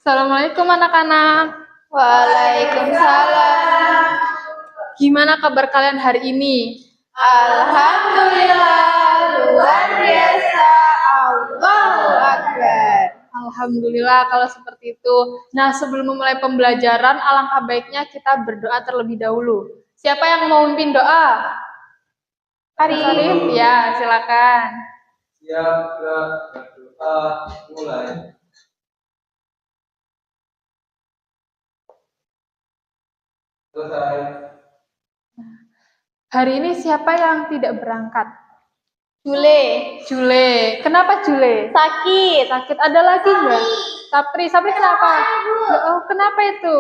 Assalamualaikum anak-anak. Waalaikumsalam. Gimana kabar kalian hari ini? Alhamdulillah, luar biasa. Allahu Akbar. Alhamdulillah kalau seperti itu. Nah, sebelum memulai pembelajaran, alangkah baiknya kita berdoa terlebih dahulu. Siapa yang mau memimpin doa? Arif, ya, silakan. Siap, berdoa, mulai. Selesai. Hari ini siapa yang tidak berangkat? Jule. Jule. Kenapa Jule? Sakit. Sakit. Ada lagi nggak? Sapri kenapa? Oh, kenapa itu?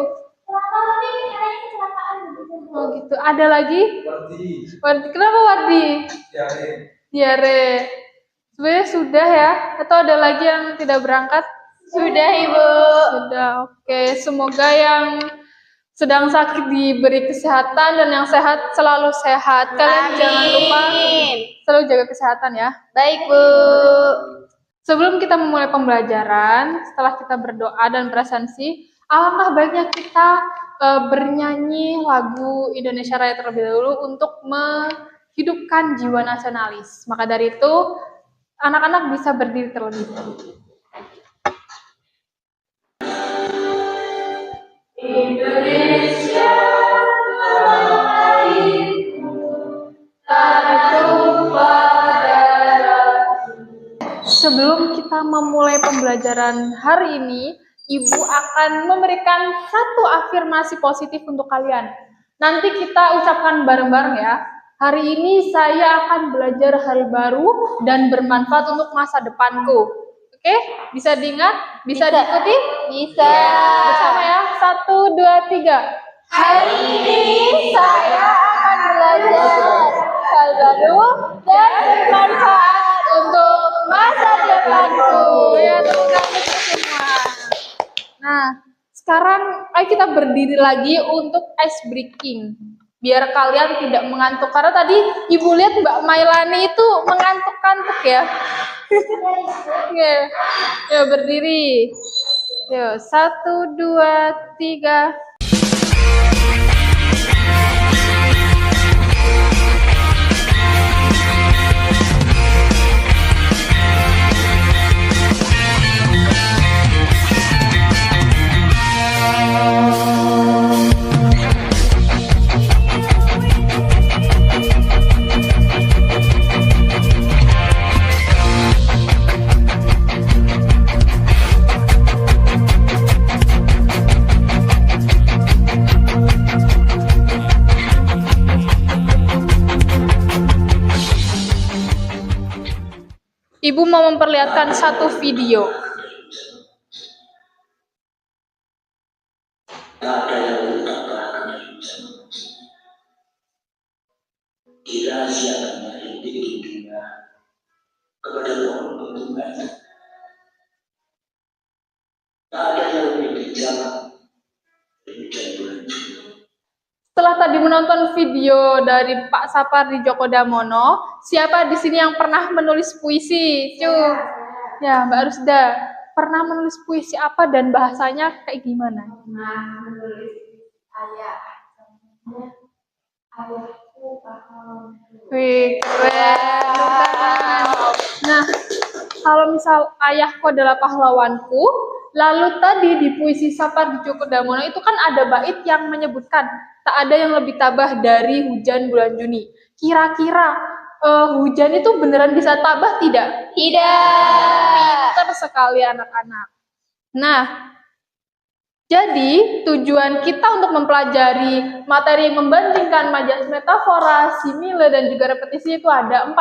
Oh gitu. Ada lagi? Wardi. Kenapa Wardi? Diare. Sebenarnya sudah ya? Atau ada lagi yang tidak berangkat? Sudah, Ibu. Sudah. Oke. Semoga yang sedang sakit diberi kesehatan dan yang sehat selalu sehat. Kalian jangan lupa selalu jaga kesehatan ya. Baik, Bu. Sebelum kita memulai pembelajaran, setelah kita berdoa dan presentasi, alangkah baiknya kita bernyanyi lagu Indonesia Raya terlebih dahulu untuk menghidupkan jiwa nasionalis. Maka dari itu, anak-anak bisa berdiri terlebih dahulu. Indonesia, tanah airku, tanah tumpah darahku. Sebelum kita memulai pembelajaran hari ini, Ibu akan memberikan satu afirmasi positif untuk kalian. Nanti kita ucapkan bareng-bareng ya. Hari ini saya akan belajar hal baru dan bermanfaat untuk masa depanku. Oke? Bisa diingat? Bisa diikuti? Bisa. Bersama ya. 1, 2, 3. Hari ini saya akan belajar hal baru dan bermanfaat untuk masa depanku. Ya, tepuk tangan untuk semua. Nah, sekarang ayo kita berdiri lagi untuk ice breaking. Biar kalian tidak mengantuk. Karena tadi Ibu lihat Mbak Mailani itu mengantuk-kantuk ya. Oke, ya berdiri. Yuk, 1, 2, 3. Ibu mau memperlihatkan satu video. Dirahasiakannya di dunia kepada Tuhan untuk banyak. Tak ada yang lebih bijak demikian bulan Juli. Setelah tadi menonton video dari Pak Sapardi Djoko Damono, siapa di sini yang pernah menulis puisi? Ya, Mbak Rusda. Pernah menulis puisi apa dan bahasanya kayak gimana? Menulis ayah. Ayahku pahlawanku. Wih, keren. Nah, kalau misal ayahku adalah pahlawanku, lalu tadi di puisi Sapardi Djoko Damono itu kan ada bait yang menyebutkan tak ada yang lebih tabah dari hujan bulan Juni. Kira-kira hujan itu beneran bisa tabah tidak? Tidak. Pinter sekali anak-anak. Nah, jadi tujuan kita untuk mempelajari materi membandingkan majas metafora, simile, dan juga repetisi itu ada 4.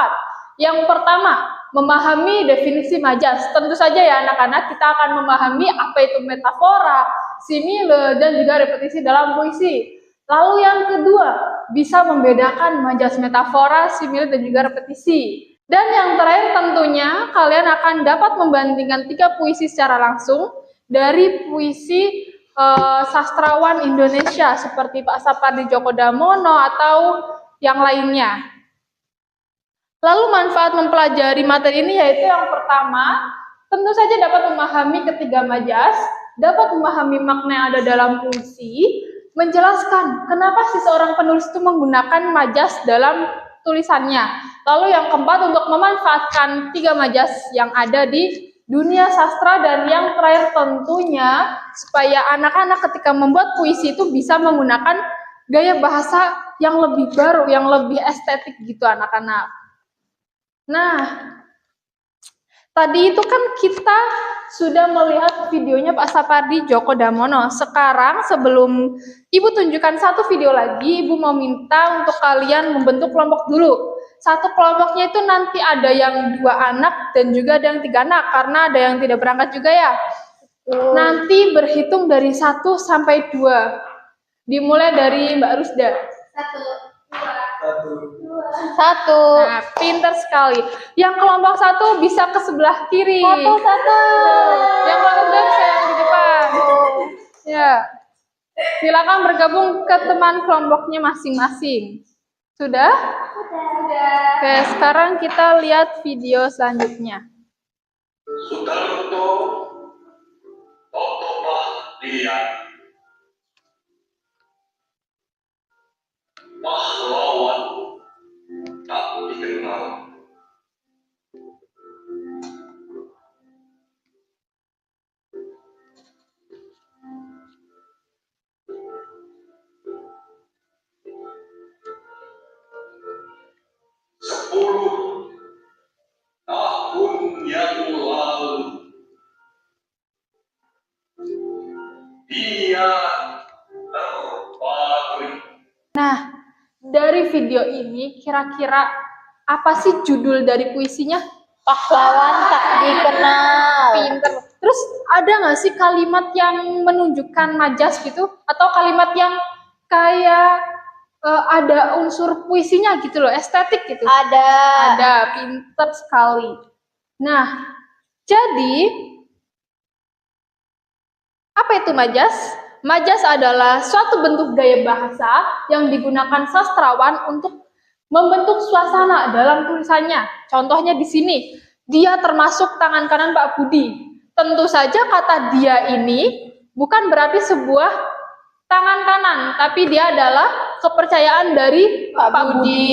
Yang pertama, memahami definisi majas. Tentu saja ya anak-anak, kita akan memahami apa itu metafora, simile, dan juga repetisi dalam puisi. Lalu yang kedua, bisa membedakan majas metafora, simile, dan juga repetisi. Dan yang terakhir tentunya, kalian akan dapat membandingkan 3 puisi secara langsung dari puisi sastrawan Indonesia seperti Pak Sapardi Djoko Damono atau yang lainnya. Lalu manfaat mempelajari materi ini yaitu yang pertama, tentu saja dapat memahami ketiga majas, dapat memahami makna yang ada dalam puisi, menjelaskan kenapa si seorang penulis itu menggunakan majas dalam tulisannya. Lalu yang keempat, untuk memanfaatkan 3 majas yang ada di dunia sastra, dan yang terakhir tentunya supaya anak-anak ketika membuat puisi itu bisa menggunakan gaya bahasa yang lebih baru, yang lebih estetik gitu anak-anak. Nah, tadi itu kan kita sudah melihat videonya Pak Sapardi Djoko Damono. Sekarang sebelum Ibu tunjukkan satu video lagi, Ibu mau minta untuk kalian membentuk kelompok dulu. Satu kelompoknya itu nanti ada yang 2 anak dan juga ada yang 3 anak, karena ada yang tidak berangkat juga ya. Nanti berhitung dari 1 sampai 2. Dimulai dari Mbak Rusda. 1. Nah, pintar sekali. Yang kelompok 1 bisa ke sebelah kiri. 1. Yang kelompok 2 bisa yang di depan. Ya. Silakan bergabung ke teman kelompoknya masing-masing. Sudah? Oke, sekarang kita lihat video selanjutnya. Sudarto Totopah Lian, pahlawan tak dikenal. Sepuluh tahun yang lalu, dia terpatri. Nah, dari video ini kira-kira apa sih judul dari puisinya? Pahlawan tak dikenal. Pinter. Terus ada nggak sih kalimat yang menunjukkan majas gitu? Atau kalimat yang kayak ada unsur puisinya gitu loh, estetik gitu? Ada, pinter sekali. Nah, jadi apa itu majas? Majas adalah suatu bentuk gaya bahasa yang digunakan sastrawan untuk membentuk suasana dalam tulisannya. Contohnya di sini, dia termasuk tangan kanan Pak Budi. Tentu saja kata dia ini bukan berarti sebuah tangan kanan, tapi dia adalah kepercayaan dari Pak Budi.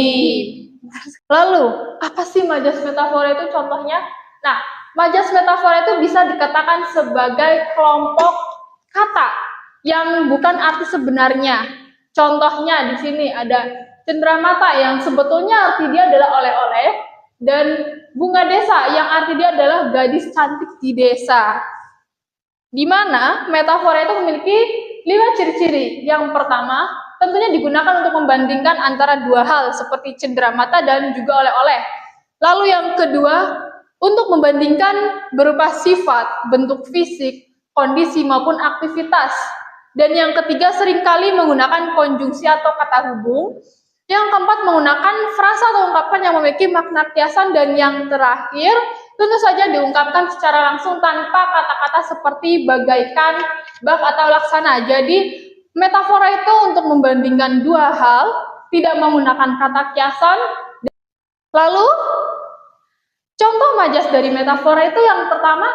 Lalu, apa sih majas metafora itu contohnya? Nah, majas metafora itu bisa dikatakan sebagai kelompok kata yang bukan arti sebenarnya. Contohnya di sini ada cenderamata yang sebetulnya arti dia adalah oleh-oleh, dan bunga desa yang arti dia adalah gadis cantik di desa. Di mana metafora itu memiliki 5 ciri-ciri. Yang pertama, tentunya digunakan untuk membandingkan antara 2 hal seperti cenderamata dan juga oleh-oleh. Lalu yang kedua, untuk membandingkan berupa sifat, bentuk fisik, kondisi maupun aktivitas. Dan yang ketiga, seringkali menggunakan konjungsi atau kata hubung. Yang keempat, menggunakan frasa atau ungkapan yang memiliki makna kiasan. Dan yang terakhir, tentu saja diungkapkan secara langsung tanpa kata-kata seperti bagaikan, bak, atau laksana. Jadi, metafora itu untuk membandingkan 2 hal, tidak menggunakan kata kiasan. Lalu, contoh majas dari metafora itu yang pertama,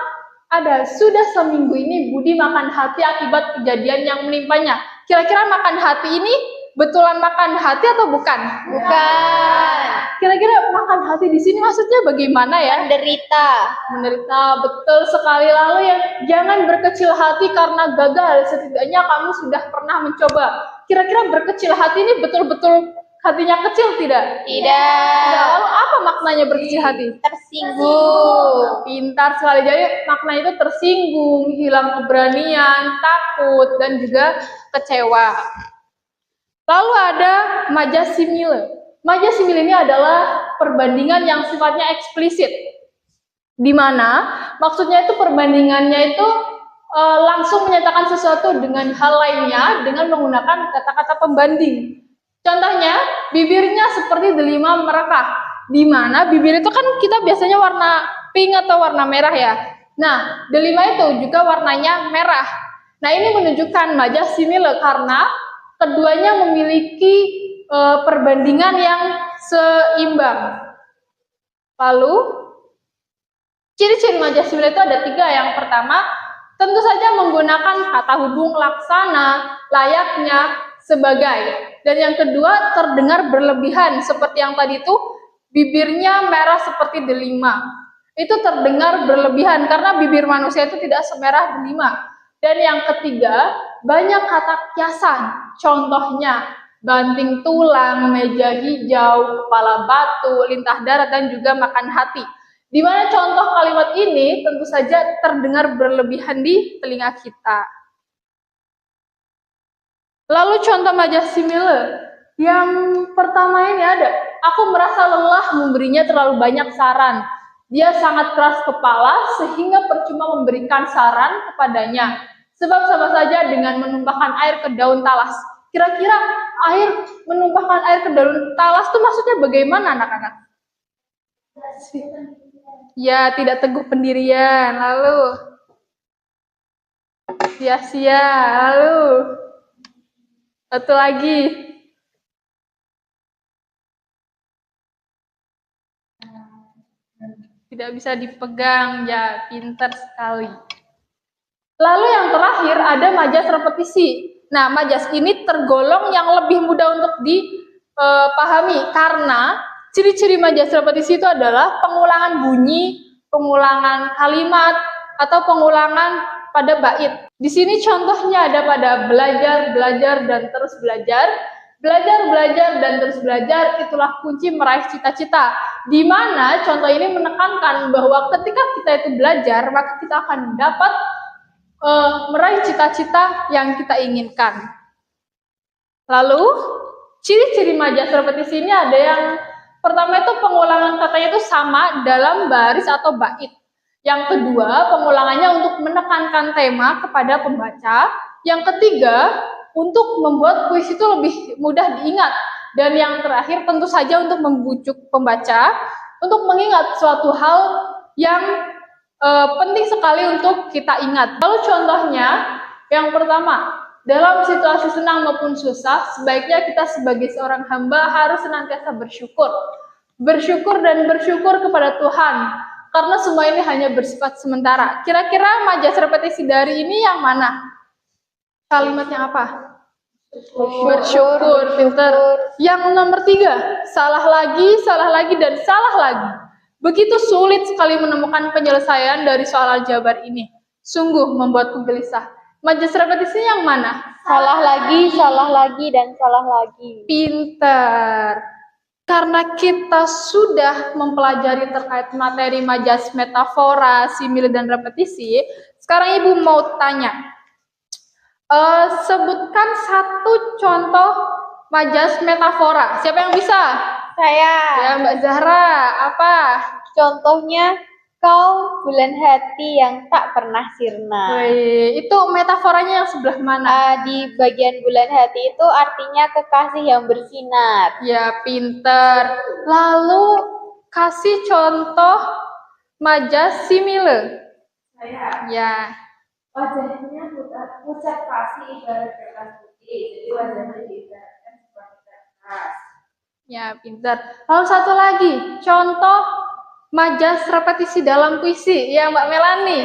ada, sudah seminggu ini Budi makan hati akibat kejadian yang menimpanya. Kira-kira makan hati ini betulan makan hati atau bukan? Bukan. Kira-kira makan hati di sini maksudnya bagaimana ya? Menderita. Menderita, betul sekali. Lalu ya, jangan berkecil hati karena gagal. Setidaknya kamu sudah pernah mencoba. Kira-kira berkecil hati ini betul-betul hatinya kecil tidak? Tidak. Lalu apa maknanya berkecil hati? Tersinggung. Pintar sekali. Jadi makna itu tersinggung, hilang keberanian, takut, dan juga kecewa. Lalu ada majas simile. Majas simile ini adalah perbandingan yang sifatnya eksplisit. Di mana maksudnya itu perbandingannya itu langsung menyatakan sesuatu dengan hal lainnya dengan menggunakan kata-kata pembanding. Contohnya, bibirnya seperti delima merekah. Di mana bibir itu kan kita biasanya warna pink atau warna merah ya. Nah, delima itu juga warnanya merah. Nah, ini menunjukkan majas simile karena keduanya memiliki perbandingan yang seimbang. Lalu, ciri-ciri majas simile itu ada 3. Yang pertama, Tentu saja menggunakan kata hubung laksana, layaknya, sebagai. Dan yang kedua, terdengar berlebihan. Seperti yang tadi itu, bibirnya merah seperti delima. Itu terdengar berlebihan karena bibir manusia itu tidak semerah delima. Dan yang ketiga, banyak kata kiasan. Contohnya, banting tulang, meja hijau, kepala batu, lintah darat, dan juga makan hati. Di mana contoh kalimat ini tentu saja terdengar berlebihan di telinga kita. Lalu contoh majas simile. Yang pertama ini ada, aku merasa lelah memberinya terlalu banyak saran. Dia sangat keras kepala sehingga percuma memberikan saran kepadanya. Sebab sama saja dengan menumpahkan air ke daun talas. Kira-kira menumpahkan air ke daun talas itu maksudnya bagaimana anak-anak? Ya, tidak teguh pendirian. Lalu sia-sia. Lalu satu lagi. Tidak bisa dipegang. Ya, pintar sekali. Lalu yang terakhir ada majas repetisi. Nah, majas ini tergolong yang lebih mudah untuk dipahami karena ciri-ciri majas repetisi itu adalah pengulangan bunyi, pengulangan kalimat, atau pengulangan pada bait. Di sini contohnya ada pada belajar, belajar, dan terus belajar. Belajar, belajar, dan terus belajar, itulah kunci meraih cita-cita. Di mana contoh ini menekankan bahwa ketika kita itu belajar, maka kita akan dapat meraih cita-cita yang kita inginkan. Lalu, ciri-ciri majas repetisi ini ada yang pertama itu pengulangan katanya itu sama dalam baris atau bait. Yang kedua, pengulangannya untuk menekankan tema kepada pembaca. Yang ketiga, untuk membuat puisi itu lebih mudah diingat. Dan yang terakhir, tentu saja untuk membujuk pembaca untuk mengingat suatu hal yang penting sekali untuk kita ingat. Lalu contohnya, yang pertama, dalam situasi senang maupun susah, sebaiknya kita sebagai seorang hamba harus senantiasa bersyukur. Bersyukur dan bersyukur kepada Tuhan, karena semua ini hanya bersifat sementara. Kira-kira majas repetisi dari ini yang mana? Kalimatnya apa? Bersyukur, pintar. Yang nomor 3, salah lagi, dan salah lagi. Begitu sulit sekali menemukan penyelesaian dari soal aljabar ini. Sungguh membuatku gelisah. Majas repetisi yang mana? Salah lagi, dan salah lagi. Pintar. Karena kita sudah mempelajari terkait materi majas metafora, simile, dan repetisi, sekarang Ibu mau tanya. Sebutkan satu contoh majas metafora. Siapa yang bisa? Saya. Ya, Mbak Zahra. Apa? Contohnya, kau bulan hati yang tak pernah sirna. Wih, itu metaforanya yang sebelah mana? Di bagian bulan hati itu artinya kekasih yang bersinar. Ya, pinter. Lalu kasih contoh majas simile. Saya Ya, wajahnya pucat kasih ibarat kertas putih, jadi wajahnya diibaratkan seperti kertas. ya pinter. Lalu satu lagi, contoh majas repetisi dalam puisi. Ya, Mbak Melani.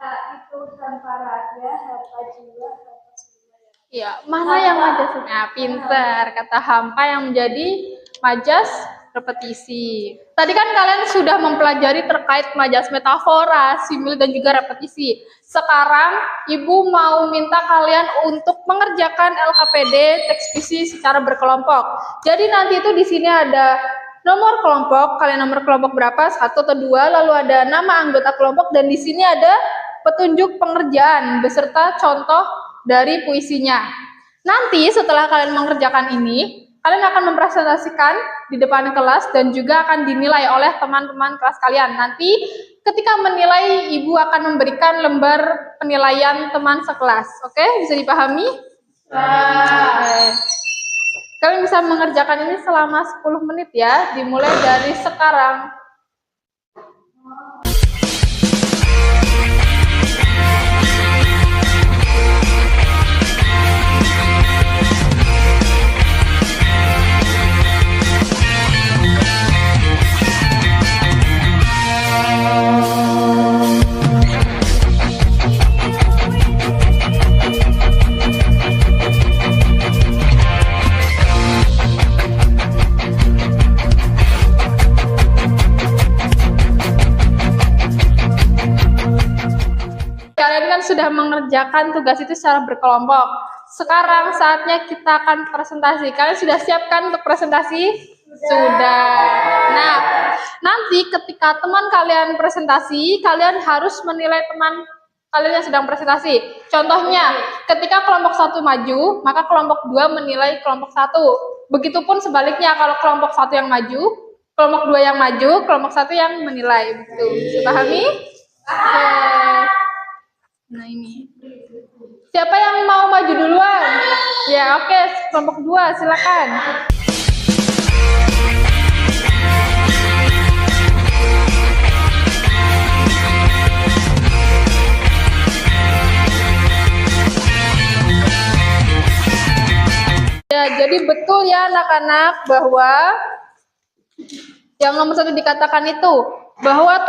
Itu tanpa raga, hampa jiwa, hampa jiwa. Ya, mana yang majas? Nah, pinter. Kata hampa yang menjadi majas repetisi. Tadi kan kalian sudah mempelajari terkait majas metafora, simile, dan juga repetisi. Sekarang Ibu mau minta kalian untuk mengerjakan LKPD teks puisi secara berkelompok. Jadi nanti itu di sini ada nomor kelompok, kalian nomor kelompok berapa? 1 atau 2, lalu ada nama anggota kelompok, dan di sini ada petunjuk pengerjaan beserta contoh dari puisinya. Nanti setelah kalian mengerjakan ini, kalian akan mempresentasikan di depan kelas dan juga akan dinilai oleh teman-teman kelas kalian. Nanti ketika menilai, Ibu akan memberikan lembar penilaian teman sekelas. Oke, bisa dipahami? Oke. Kalian bisa mengerjakan ini selama 10 menit ya, dimulai dari sekarang. sudah mengerjakan tugas itu secara berkelompok. Sekarang saatnya kita akan presentasi. Kalian sudah siapkan untuk presentasi? Sudah. Nah, nanti ketika teman kalian presentasi, kalian harus menilai teman kalian yang sedang presentasi. Contohnya, ketika kelompok 1 maju, maka kelompok 2 menilai kelompok 1. Begitupun sebaliknya, kalau kelompok 1 yang maju, kelompok 2 yang maju, kelompok 1 yang menilai. Begitu. Dipahami? Oke. Nah, ini. Siapa yang mau maju duluan? Ya, oke. Kelompok 2, silakan. Ya, jadi betul ya anak-anak bahwa yang nomor 1 dikatakan itu bahwa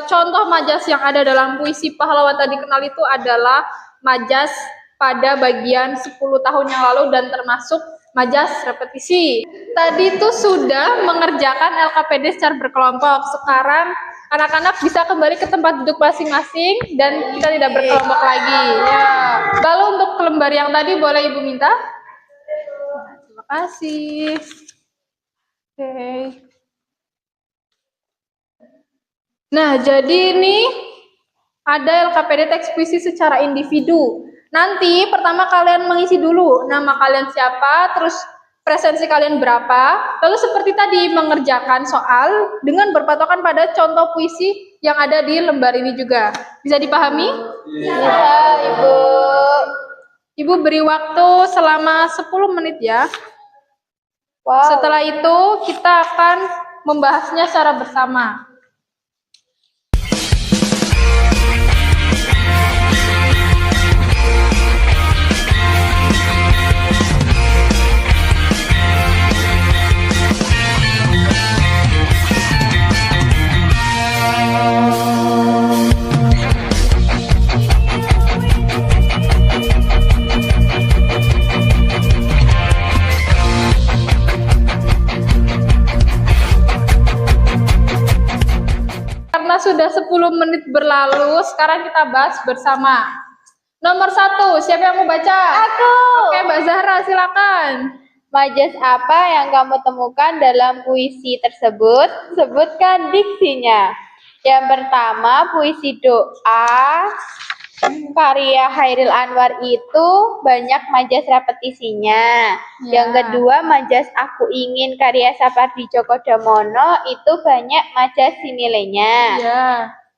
contoh majas yang ada dalam puisi Pahlawan Tak Dikenal itu adalah majas pada bagian 10 tahun yang lalu dan termasuk majas repetisi. Tadi itu sudah mengerjakan LKPD secara berkelompok. Sekarang anak-anak bisa kembali ke tempat duduk masing-masing dan kita tidak berkelompok lagi. Ya. Lalu untuk lembar yang tadi boleh Ibu minta? Terima kasih. Oke. Nah, jadi ini ada LKPD teks puisi secara individu. Nanti pertama kalian mengisi dulu nama kalian siapa, terus presensi kalian berapa, lalu seperti tadi mengerjakan soal dengan berpatokan pada contoh puisi yang ada di lembar ini juga. Bisa dipahami? Bisa, Ibu. Ibu beri waktu selama 10 menit ya. Wow. Setelah itu kita akan membahasnya secara bersama. Sudah 10 menit berlalu, sekarang kita bahas bersama. Nomor 1, siapa yang mau baca? Aku. Oke, Mbak Zahra, silakan. Majas apa yang kamu temukan dalam puisi tersebut? Sebutkan diksinya. Yang pertama, puisi doa karya Hairil Anwar itu banyak majas repetisinya. Ya. Yang kedua, majas Aku Ingin karya Sapardi Djoko Damono itu banyak majas similenya. Ya.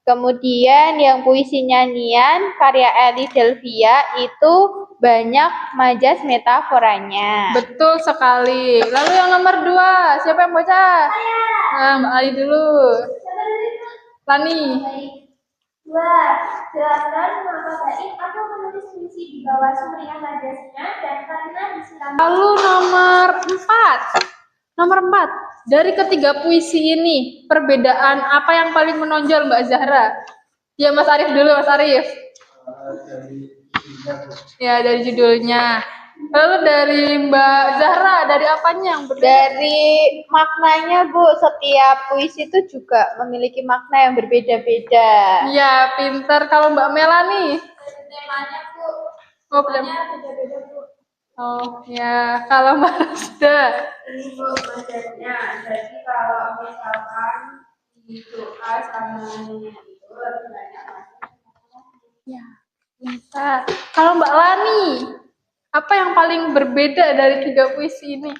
Kemudian yang puisi nyanyian karya Eli Delvia itu banyak majas metaforanya. Betul sekali. Lalu yang nomor 2, siapa yang baca? Nah, Mbak Ali dulu. Lani. Dua, jelaskan mengapa baik atau menulis puisi di bawah sumringah majasnya dan karena disiram. Lalu nomor 4. Nomor 4. Dari ketiga puisi ini, perbedaan apa yang paling menonjol Mbak Zahra? Ya, Mas Arif dulu, Mas Arif. Ya, dari judulnya. Lalu dari Mbak Zahra, dari apanya yang berbeda? Dari maknanya, Bu, setiap puisi itu juga memiliki makna yang berbeda-beda. Ya, pinter. Kalau Mbak Mela nih? Temanya, Bu. Oh, Beda-beda, Bu. Oh, ya. Kalau Mbak Rasda? Ini, Bu, majasnya. Jadi kalau misalkan di doa sama itu lebih banyak majas. Ya, pinter. Kalau Mbak Lani? Apa yang paling berbeda dari 3 puisi ini?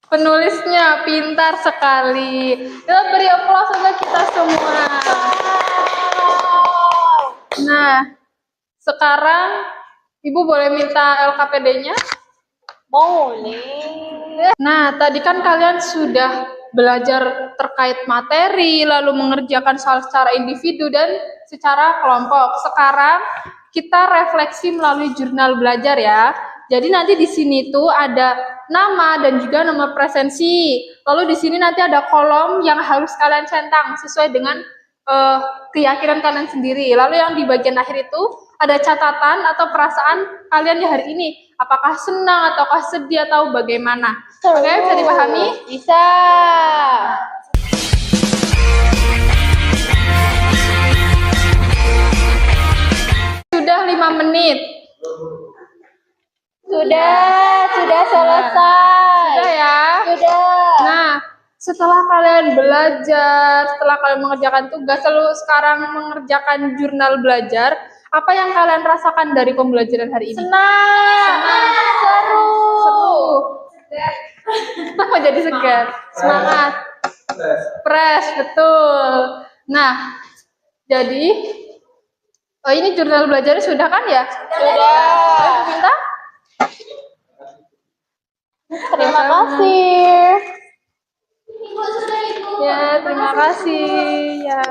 Penulisnya pintar sekali. Kita beri aplaus untuk kita semua. Nah, sekarang Ibu boleh minta LKPD-nya? Boleh. Nah, tadi kan kalian sudah belajar terkait materi, lalu mengerjakan soal secara individu dan secara kelompok. Sekarang kita refleksi melalui jurnal belajar ya. Jadi nanti di sini tuh ada nama dan juga nomor presensi. Lalu di sini nanti ada kolom yang harus kalian centang sesuai dengan keyakinan kalian sendiri. Lalu yang di bagian akhir itu ada catatan atau perasaan kalian di hari ini. Apakah senang ataukah sedih atau bagaimana? Oke, bisa dipahami? Bisa. 5 menit. Sudah selesai. Sudah ya? Sudah. Nah, setelah kalian belajar, setelah kalian mengerjakan tugas, lalu sekarang mengerjakan jurnal belajar, apa yang kalian rasakan dari pembelajaran hari ini? Senang. Seru. Kenapa jadi segar? Semangat. Fresh, betul. Nah, jadi ini jurnal belajarnya sudah kan ya? Sudah. Minta? Terima kasih. Ya, terima kasih. Ya.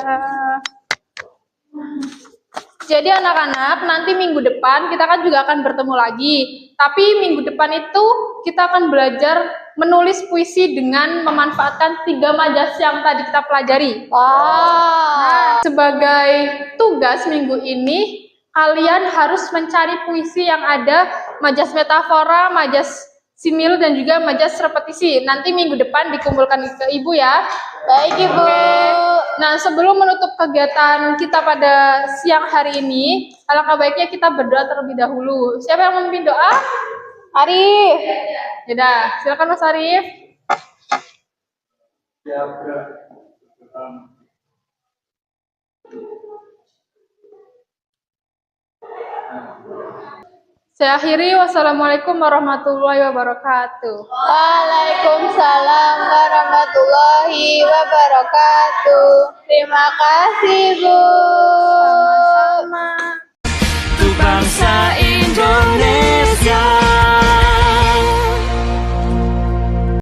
Jadi anak-anak, nanti minggu depan kita kan juga akan bertemu lagi. Tapi minggu depan itu kita akan belajar menulis puisi dengan memanfaatkan 3 majas yang tadi kita pelajari. Wow. Sebagai tugas minggu ini, kalian harus mencari puisi yang ada majas metafora, majas simil, dan juga majas repetisi. Nanti minggu depan dikumpulkan ke Ibu ya. Baik, Ibu. Oke. Nah, sebelum menutup kegiatan kita pada siang hari ini, alangkah baiknya kita berdoa terlebih dahulu. Siapa yang memimpin doa? Arif. Yaudah, silakan Mas Arif. Saya akhiri, wassalamualaikum warahmatullahi wabarakatuh. Waalaikumsalam warahmatullahi wabarakatuh. Terima kasih, Bu.